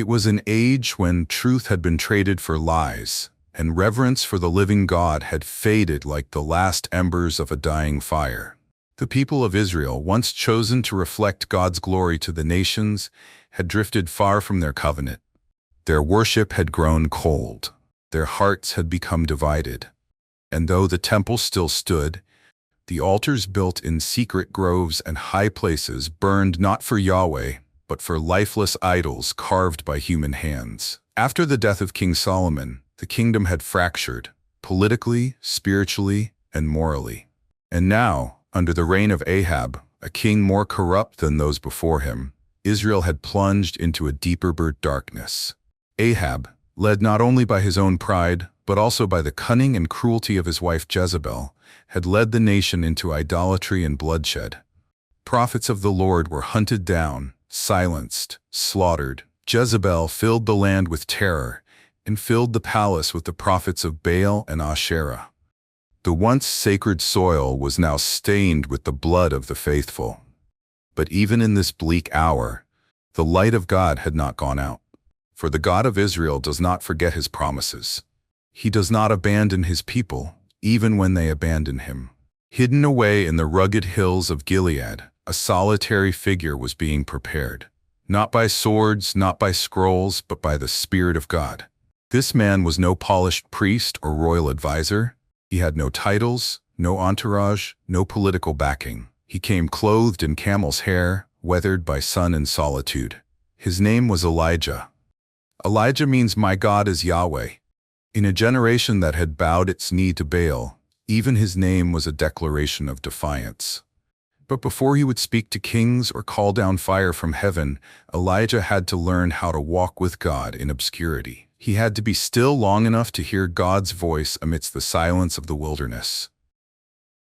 It was an age when truth had been traded for lies, and reverence for the living God had faded like the last embers of a dying fire. The people of Israel, once chosen to reflect God's glory to the nations, had drifted far from their covenant. Their worship had grown cold. Their hearts had become divided. And though the temple still stood, the altars built in secret groves and high places burned not for Yahweh, but for lifeless idols carved by human hands. After the death of King Solomon, the kingdom had fractured, politically, spiritually, and morally. And now, under the reign of Ahab, a king more corrupt than those before him, Israel had plunged into a deeper darkness. Ahab, led not only by his own pride, but also by the cunning and cruelty of his wife Jezebel, had led the nation into idolatry and bloodshed. Prophets of the Lord were hunted down, silenced, slaughtered. Jezebel filled the land with terror and filled the palace with the prophets of Baal and Asherah. The once sacred soil was now stained with the blood of the faithful. But even in this bleak hour, the light of God had not gone out. For the God of Israel does not forget his promises. He does not abandon his people, even when they abandon him. Hidden away in the rugged hills of Gilead, a solitary figure was being prepared. Not by swords, not by scrolls, but by the Spirit of God. This man was no polished priest or royal advisor. He had no titles, no entourage, no political backing. He came clothed in camel's hair, weathered by sun and solitude. His name was Elijah. Elijah means "my God is Yahweh." In a generation that had bowed its knee to Baal, even his name was a declaration of defiance. But before he would speak to kings or call down fire from heaven, Elijah had to learn how to walk with God in obscurity. He had to be still long enough to hear God's voice amidst the silence of the wilderness.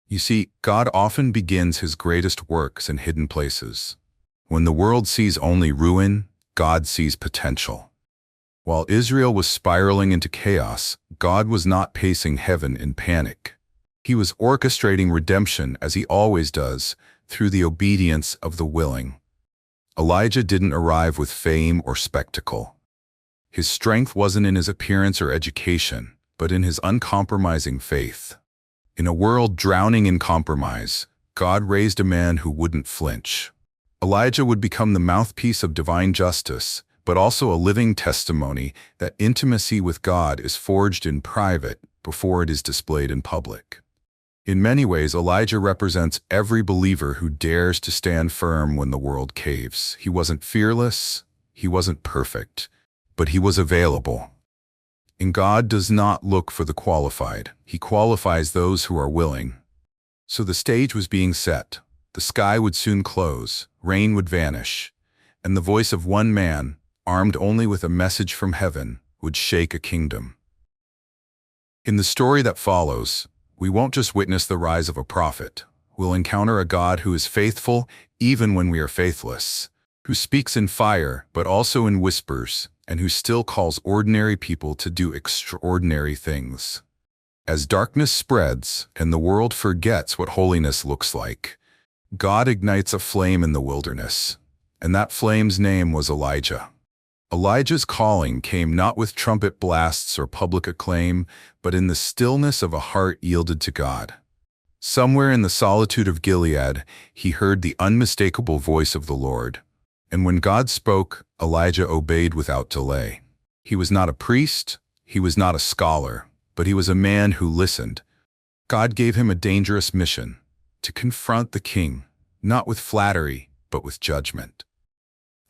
You see, God often begins his greatest works in hidden places. When the world sees only ruin, God sees potential. While Israel was spiraling into chaos, God was not pacing heaven in panic. He was orchestrating redemption as he always does, through the obedience of the willing. Elijah didn't arrive with fame or spectacle. His strength wasn't in his appearance or education, but in his uncompromising faith. In a world drowning in compromise, God raised a man who wouldn't flinch. Elijah would become the mouthpiece of divine justice, but also a living testimony that intimacy with God is forged in private before it is displayed in public. In many ways, Elijah represents every believer who dares to stand firm when the world caves. He wasn't fearless, he wasn't perfect, but he was available. And God does not look for the qualified. He qualifies those who are willing. So the stage was being set. The sky would soon close, rain would vanish, and the voice of one man, armed only with a message from heaven, would shake a kingdom. In the story that follows, we won't just witness the rise of a prophet. We'll encounter a God who is faithful even when we are faithless, who speaks in fire but also in whispers, and who still calls ordinary people to do extraordinary things. As darkness spreads and the world forgets what holiness looks like, God ignites a flame in the wilderness, and that flame's name was Elijah. Elijah's calling came not with trumpet blasts or public acclaim, but in the stillness of a heart yielded to God. Somewhere in the solitude of Gilead, he heard the unmistakable voice of the Lord. And when God spoke, Elijah obeyed without delay. He was not a priest, he was not a scholar, but he was a man who listened. God gave him a dangerous mission, to confront the king, not with flattery, but with judgment.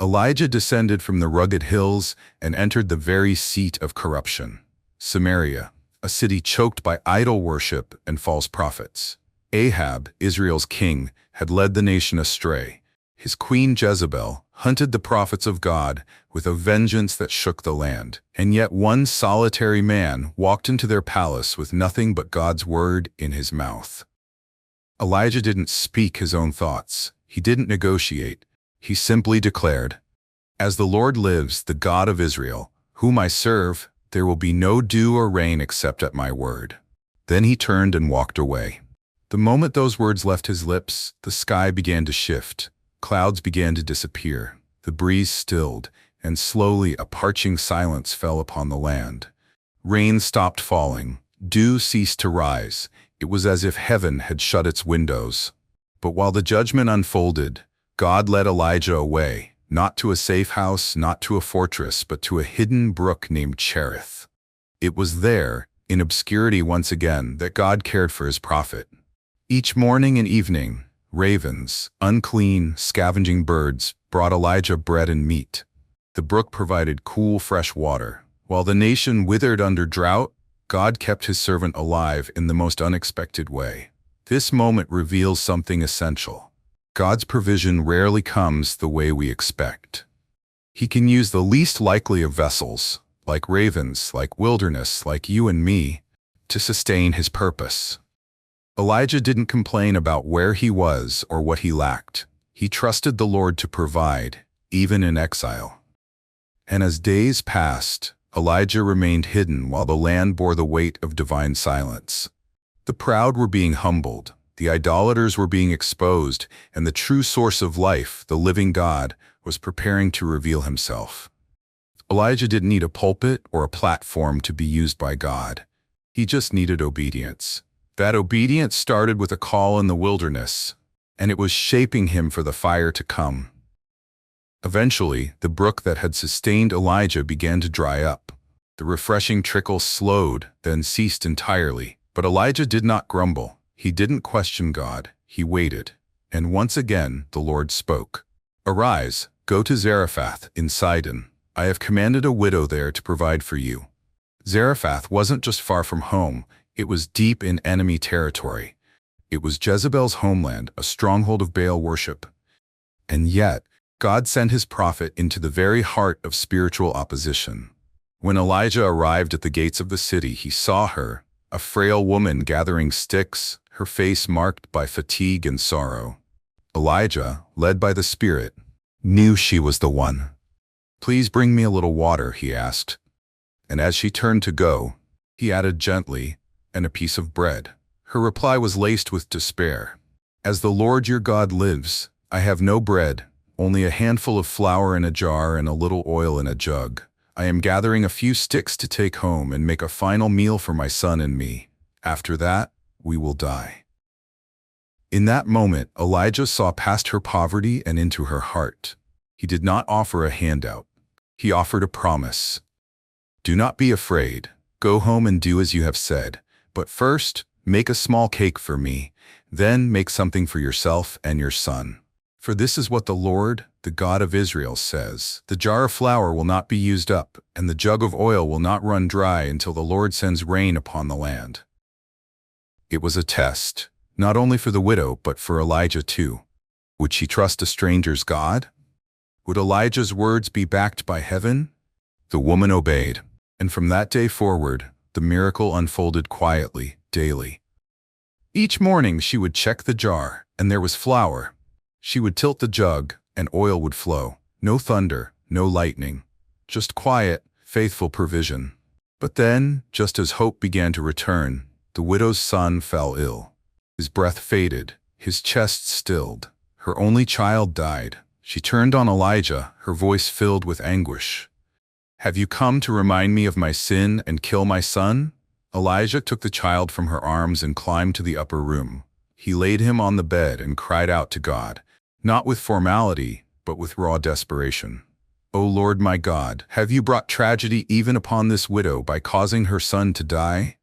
Elijah descended from the rugged hills and entered the very seat of corruption, Samaria, a city choked by idol worship and false prophets. Ahab, Israel's king, had led the nation astray. His queen Jezebel hunted the prophets of God with a vengeance that shook the land. And yet one solitary man walked into their palace with nothing but God's word in his mouth. Elijah didn't speak his own thoughts. He didn't negotiate. He simply declared, "As the Lord lives, the God of Israel, whom I serve, there will be no dew or rain except at my word." Then he turned and walked away. The moment those words left his lips, the sky began to shift. Clouds began to disappear. The breeze stilled, and slowly a parching silence fell upon the land. Rain stopped falling, dew ceased to rise. It was as if heaven had shut its windows. But while the judgment unfolded, God led Elijah away, not to a safe house, not to a fortress, but to a hidden brook named Cherith. It was there, in obscurity once again, that God cared for his prophet. Each morning and evening, ravens, unclean, scavenging birds, brought Elijah bread and meat. The brook provided cool, fresh water. While the nation withered under drought, God kept his servant alive in the most unexpected way. This moment reveals something essential. God's provision rarely comes the way we expect. He can use the least likely of vessels, like ravens, like wilderness, like you and me, to sustain his purpose. Elijah didn't complain about where he was or what he lacked. He trusted the Lord to provide, even in exile. And as days passed, Elijah remained hidden while the land bore the weight of divine silence. The proud were being humbled, the idolaters were being exposed, and the true source of life, the living God, was preparing to reveal himself. Elijah didn't need a pulpit or a platform to be used by God. He just needed obedience. That obedience started with a call in the wilderness, and it was shaping him for the fire to come. Eventually, the brook that had sustained Elijah began to dry up. The refreshing trickle slowed, then ceased entirely. But Elijah did not grumble. He didn't question God. He waited. And once again, the Lord spoke. "Arise, go to Zarephath in Sidon. I have commanded a widow there to provide for you." Zarephath wasn't just far from home. It was deep in enemy territory. It was Jezebel's homeland, a stronghold of Baal worship. And yet, God sent his prophet into the very heart of spiritual opposition. When Elijah arrived at the gates of the city, he saw her, a frail woman gathering sticks, her face marked by fatigue and sorrow. Elijah, led by the Spirit, knew she was the one. "Please bring me a little water," he asked. And as she turned to go, he added gently, "and a piece of bread." Her reply was laced with despair. "As the Lord your God lives, I have no bread, only a handful of flour in a jar and a little oil in a jug. I am gathering a few sticks to take home and make a final meal for my son and me. After that, we will die." In that moment, Elijah saw past her poverty and into her heart. He did not offer a handout. He offered a promise. "Do not be afraid. Go home and do as you have said. But first, make a small cake for me. Then make something for yourself and your son. For this is what the Lord, the God of Israel, says. The jar of flour will not be used up, and the jug of oil will not run dry until the Lord sends rain upon the land." It was a test, not only for the widow, but for Elijah too. Would she trust a stranger's God? Would Elijah's words be backed by heaven? The woman obeyed, and from that day forward, the miracle unfolded quietly, daily. Each morning she would check the jar, and there was flour. She would tilt the jug, and oil would flow. No thunder, no lightning, just quiet, faithful provision. But then, just as hope began to return, the widow's son fell ill. His breath faded, his chest stilled. Her only child died. She turned on Elijah, her voice filled with anguish. "Have you come to remind me of my sin and kill my son?" Elijah took the child from her arms and climbed to the upper room. He laid him on the bed and cried out to God, not with formality, but with raw desperation. "O Lord my God, have you brought tragedy even upon this widow by causing her son to die?"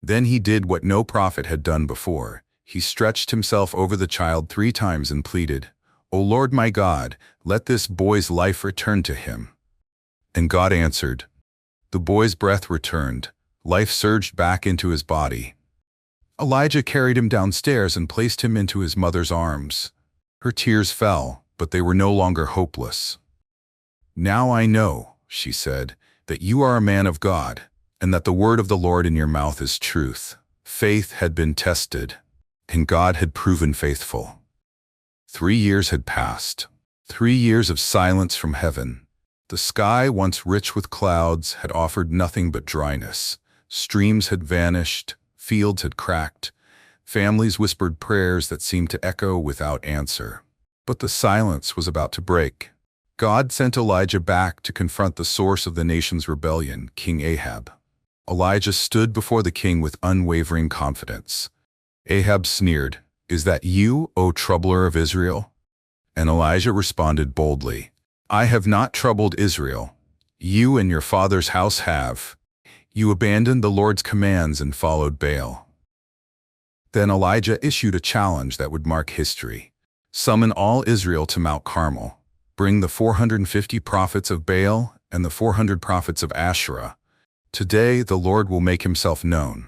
Then he did what no prophet had done before. He stretched himself over the child 3 times and pleaded, "O Lord my God, let this boy's life return to him." And God answered. The boy's breath returned. Life surged back into his body. Elijah carried him downstairs and placed him into his mother's arms. Her tears fell, but they were no longer hopeless. "Now I know," she said, "that you are a man of God, and that the word of the Lord in your mouth is truth." Faith had been tested, and God had proven faithful. 3 years had passed. 3 years of silence from heaven. The sky, once rich with clouds, had offered nothing but dryness. Streams had vanished, fields had cracked, families whispered prayers that seemed to echo without answer. But the silence was about to break. God sent Elijah back to confront the source of the nation's rebellion, King Ahab. Elijah stood before the king with unwavering confidence. Ahab sneered, "Is that you, O troubler of Israel?" And Elijah responded boldly, "I have not troubled Israel. You and your father's house have. You abandoned the Lord's commands and followed Baal." Then Elijah issued a challenge that would mark history. Summon all Israel to Mount Carmel. Bring the 450 prophets of Baal and the 400 prophets of Asherah. Today the Lord will make himself known.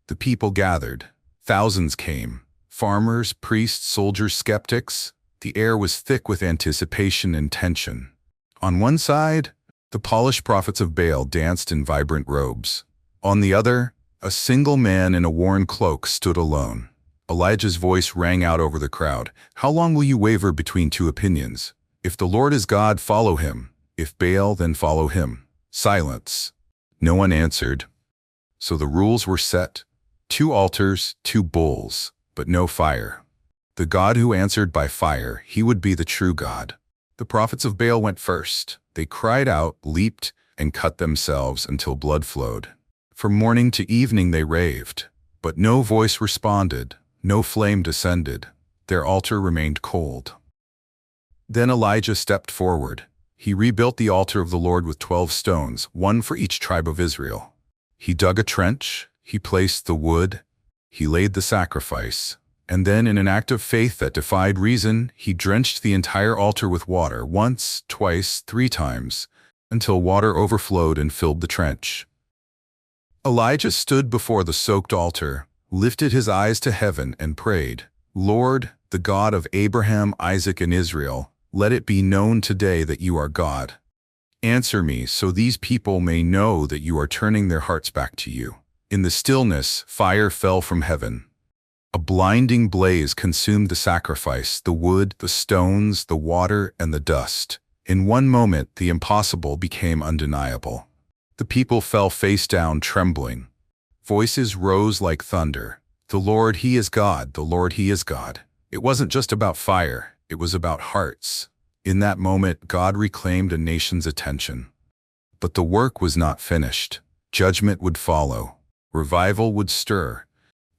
The people gathered. Thousands came. Farmers, priests, soldiers, skeptics. The air was thick with anticipation and tension. On one side, the polished prophets of Baal danced in vibrant robes. On the other, a single man in a worn cloak stood alone. Elijah's voice rang out over the crowd. "How long will you waver between two opinions? If the Lord is God, follow him. If Baal, then follow him." Silence. No one answered. So the rules were set. 2 altars, 2 bulls, but no fire. The God who answered by fire, he would be the true God. The prophets of Baal went first. They cried out, leaped, and cut themselves until blood flowed. From morning to evening they raved, but no voice responded, no flame descended. Their altar remained cold. Then Elijah stepped forward. He rebuilt the altar of the Lord with 12 stones, 1 for each tribe of Israel. He dug a trench, he placed the wood, he laid the sacrifice, and then in an act of faith that defied reason, he drenched the entire altar with water once, twice, 3 times, until water overflowed and filled the trench. Elijah stood before the soaked altar, lifted his eyes to heaven and prayed, "Lord, the God of Abraham, Isaac, and Israel, let it be known today that you are God. Answer me so these people may know that you are turning their hearts back to you." In the stillness, fire fell from heaven. A blinding blaze consumed the sacrifice, the wood, the stones, the water, and the dust. In one moment, the impossible became undeniable. The people fell face down, trembling. Voices rose like thunder. "The Lord, He is God. The Lord, He is God." It wasn't just about fire. It was about hearts. In that moment, God reclaimed a nation's attention. But the work was not finished. Judgment would follow. Revival would stir.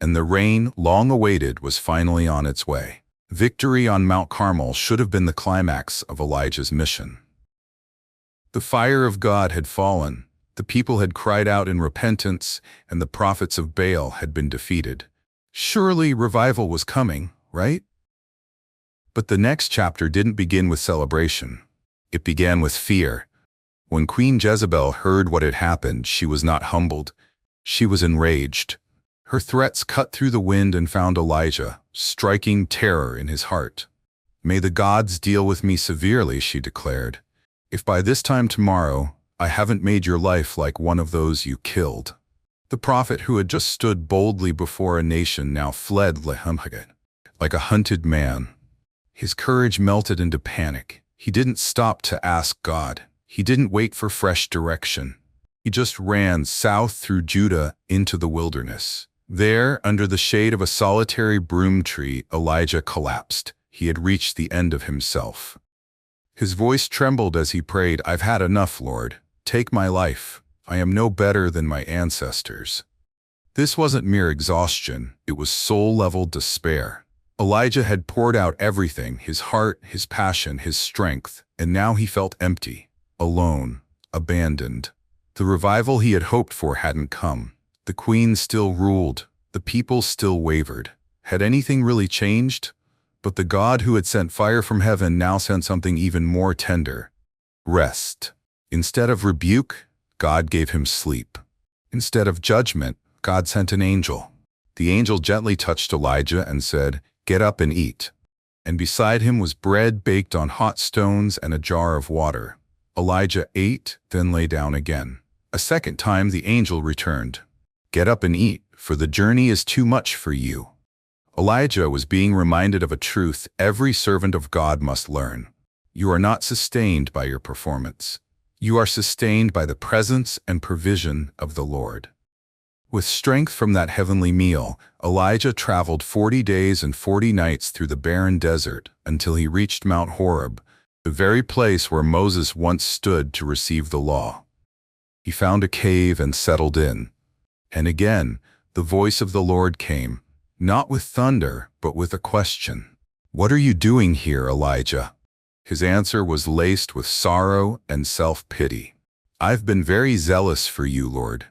And the rain, long awaited, was finally on its way. Victory on Mount Carmel should have been the climax of Elijah's mission. The fire of God had fallen. The people had cried out in repentance, and the prophets of Baal had been defeated. Surely revival was coming, right? But the next chapter didn't begin with celebration. It began with fear. When Queen Jezebel heard what had happened, she was not humbled. She was enraged. Her threats cut through the wind and found Elijah, striking terror in his heart. "May the gods deal with me severely," she declared, "if by this time tomorrow I haven't made your life like one of those you killed." The prophet who had just stood boldly before a nation now fled like a hunted man. His courage melted into panic. He didn't stop to ask God. He didn't wait for fresh direction. He just ran south through Judah into the wilderness. There, under the shade of a solitary broom tree, Elijah collapsed. He had reached the end of himself. His voice trembled as he prayed, "I've had enough, Lord. Take my life. I am no better than my ancestors." This wasn't mere exhaustion. It was soul-level despair. Elijah had poured out everything, his heart, his passion, his strength, and now he felt empty, alone, abandoned. The revival he had hoped for hadn't come. The queen still ruled. The people still wavered. Had anything really changed? But the God who had sent fire from heaven now sent something even more tender. Rest. Instead of rebuke, God gave him sleep. Instead of judgment, God sent an angel. The angel gently touched Elijah and said, "Get up and eat." And beside him was bread baked on hot stones and a jar of water. Elijah ate, then lay down again. A second time the angel returned. "Get up and eat, for the journey is too much for you." Elijah was being reminded of a truth every servant of God must learn. You are not sustained by your performance. You are sustained by the presence and provision of the Lord. With strength from that heavenly meal, Elijah traveled 40 days and 40 nights through the barren desert until he reached Mount Horeb, the very place where Moses once stood to receive the law. He found a cave and settled in. And again, the voice of the Lord came, not with thunder, but with a question. "What are you doing here, Elijah?" His answer was laced with sorrow and self-pity. "I've been very zealous for you, Lord.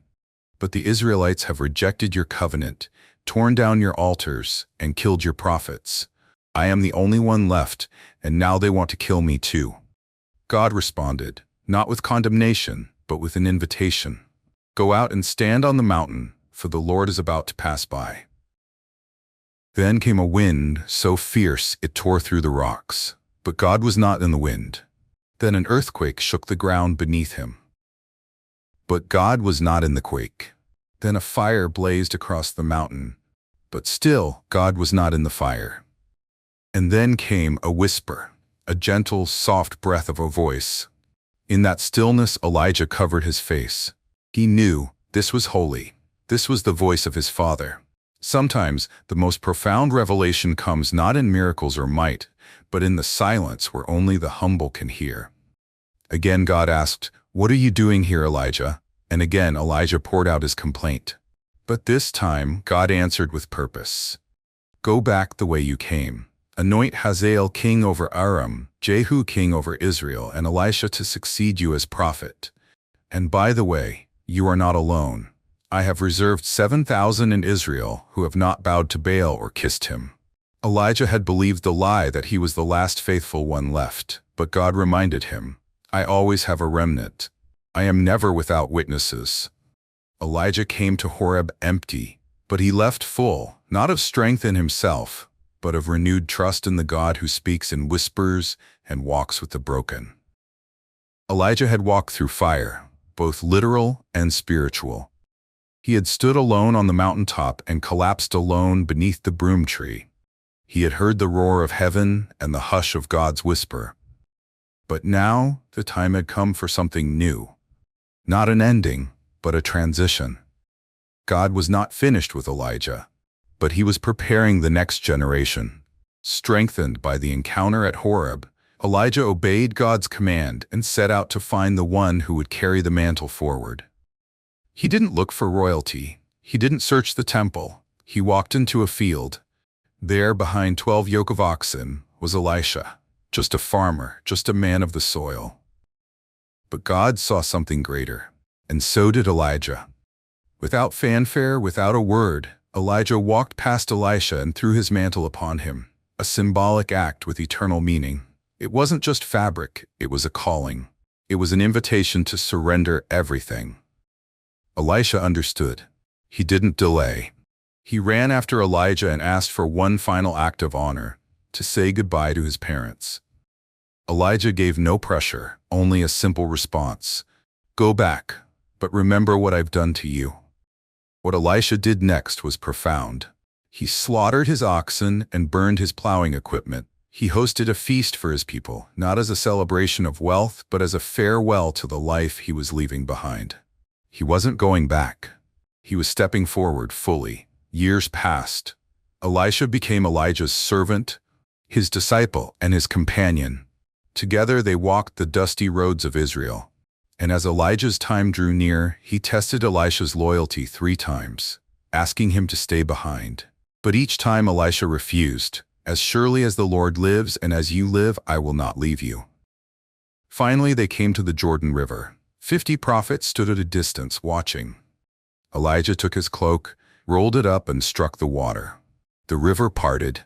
But the Israelites have rejected your covenant, torn down your altars, and killed your prophets. I am the only one left, and now they want to kill me too." God responded, not with condemnation, but with an invitation. "Go out and stand on the mountain, for the Lord is about to pass by." Then came a wind so fierce it tore through the rocks. But God was not in the wind. Then an earthquake shook the ground beneath him. But God was not in the quake. Then a fire blazed across the mountain. But still, God was not in the fire. And then came a whisper, a gentle, soft breath of a voice. In that stillness, Elijah covered his face. He knew this was holy. This was the voice of his Father. Sometimes the most profound revelation comes not in miracles or might, but in the silence where only the humble can hear. Again God asked, "What are you doing here, Elijah?" And again Elijah poured out his complaint. But this time God answered with purpose. "Go back the way you came. Anoint Hazael king over Aram, Jehu king over Israel, and Elisha to succeed you as prophet. And by the way, you are not alone. I have reserved 7,000 in Israel who have not bowed to Baal or kissed him." Elijah had believed the lie that he was the last faithful one left, but God reminded him, "I always have a remnant. I am never without witnesses." Elijah came to Horeb empty, but he left full, not of strength in himself, but of renewed trust in the God who speaks in whispers and walks with the broken. Elijah had walked through fire, both literal and spiritual. He had stood alone on the mountaintop and collapsed alone beneath the broom tree. He had heard the roar of heaven and the hush of God's whisper. But now the time had come for something new. Not an ending, but a transition. God was not finished with Elijah, but he was preparing the next generation. Strengthened by the encounter at Horeb, Elijah obeyed God's command and set out to find the one who would carry the mantle forward. He didn't look for royalty. He didn't search the temple. He walked into a field. There, behind 12 yoke of oxen, was Elisha, just a farmer, just a man of the soil. But God saw something greater, and so did Elijah. Without fanfare, without a word, Elijah walked past Elisha and threw his mantle upon him, a symbolic act with eternal meaning. It wasn't just fabric, it was a calling. It was an invitation to surrender everything. Elisha understood. He didn't delay. He ran after Elijah and asked for one final act of honor, to say goodbye to his parents. Elijah gave no pressure, only a simple response. "Go back, but remember what I've done to you." What Elisha did next was profound. He slaughtered his oxen and burned his plowing equipment. He hosted a feast for his people, not as a celebration of wealth, but as a farewell to the life he was leaving behind. He wasn't going back. He was stepping forward fully. Years passed. Elisha became Elijah's servant, his disciple, and his companion. Together they walked the dusty roads of Israel. And as Elijah's time drew near, he tested Elisha's loyalty 3 times, asking him to stay behind. But each time Elisha refused. "As surely as the Lord lives and as you live, I will not leave you." Finally they came to the Jordan River. 50 prophets stood at a distance watching. Elijah took his cloak, rolled it up and struck the water. The river parted.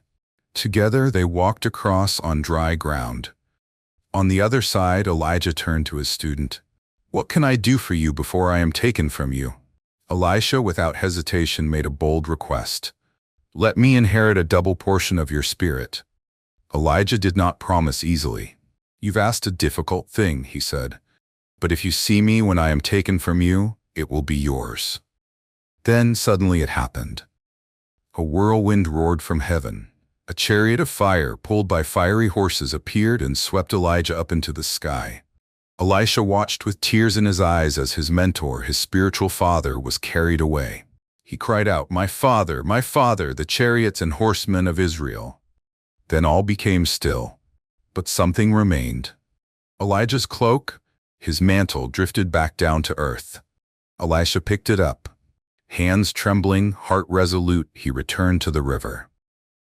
Together they walked across on dry ground. On the other side, Elijah turned to his student. "What can I do for you before I am taken from you?" Elisha, without hesitation, made a bold request. "Let me inherit a double portion of your spirit." Elijah did not promise easily. "You've asked a difficult thing," he said. "But if you see me when I am taken from you, it will be yours." Then suddenly it happened. A whirlwind roared from heaven. A chariot of fire pulled by fiery horses appeared and swept Elijah up into the sky. Elisha watched with tears in his eyes as his mentor, his spiritual father, was carried away. He cried out, my father, the chariots and horsemen of Israel." Then all became still, but something remained. Elijah's cloak, his mantle, drifted back down to earth. Elisha picked it up. Hands trembling, heart resolute, he returned to the river.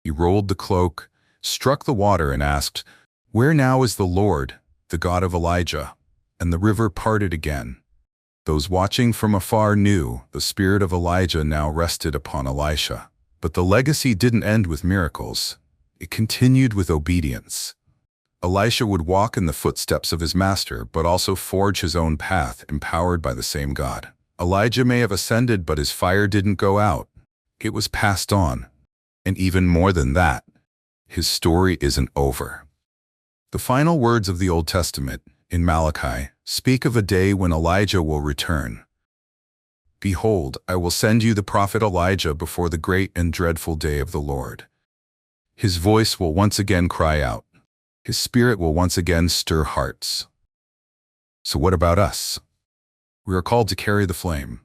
He rolled the cloak, struck the water, and asked, "Where now is the Lord, the God of Elijah?" And the river parted again. Those watching from afar knew the spirit of Elijah now rested upon Elisha. But the legacy didn't end with miracles. It continued with obedience. Elisha would walk in the footsteps of his master, but also forge his own path, empowered by the same God. Elijah may have ascended, but his fire didn't go out. It was passed on. And even more than that, his story isn't over. The final words of the Old Testament, in Malachi, speak of a day when Elijah will return. "Behold, I will send you the prophet Elijah before the great and dreadful day of the Lord. His voice will once again cry out. His spirit will once again stir hearts." So what about us? We are called to carry the flame.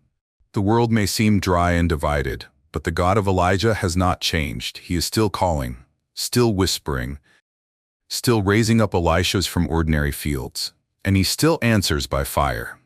The world may seem dry and divided, but the God of Elijah has not changed. He is still calling, still whispering, still raising up Elishas from ordinary fields, and he still answers by fire.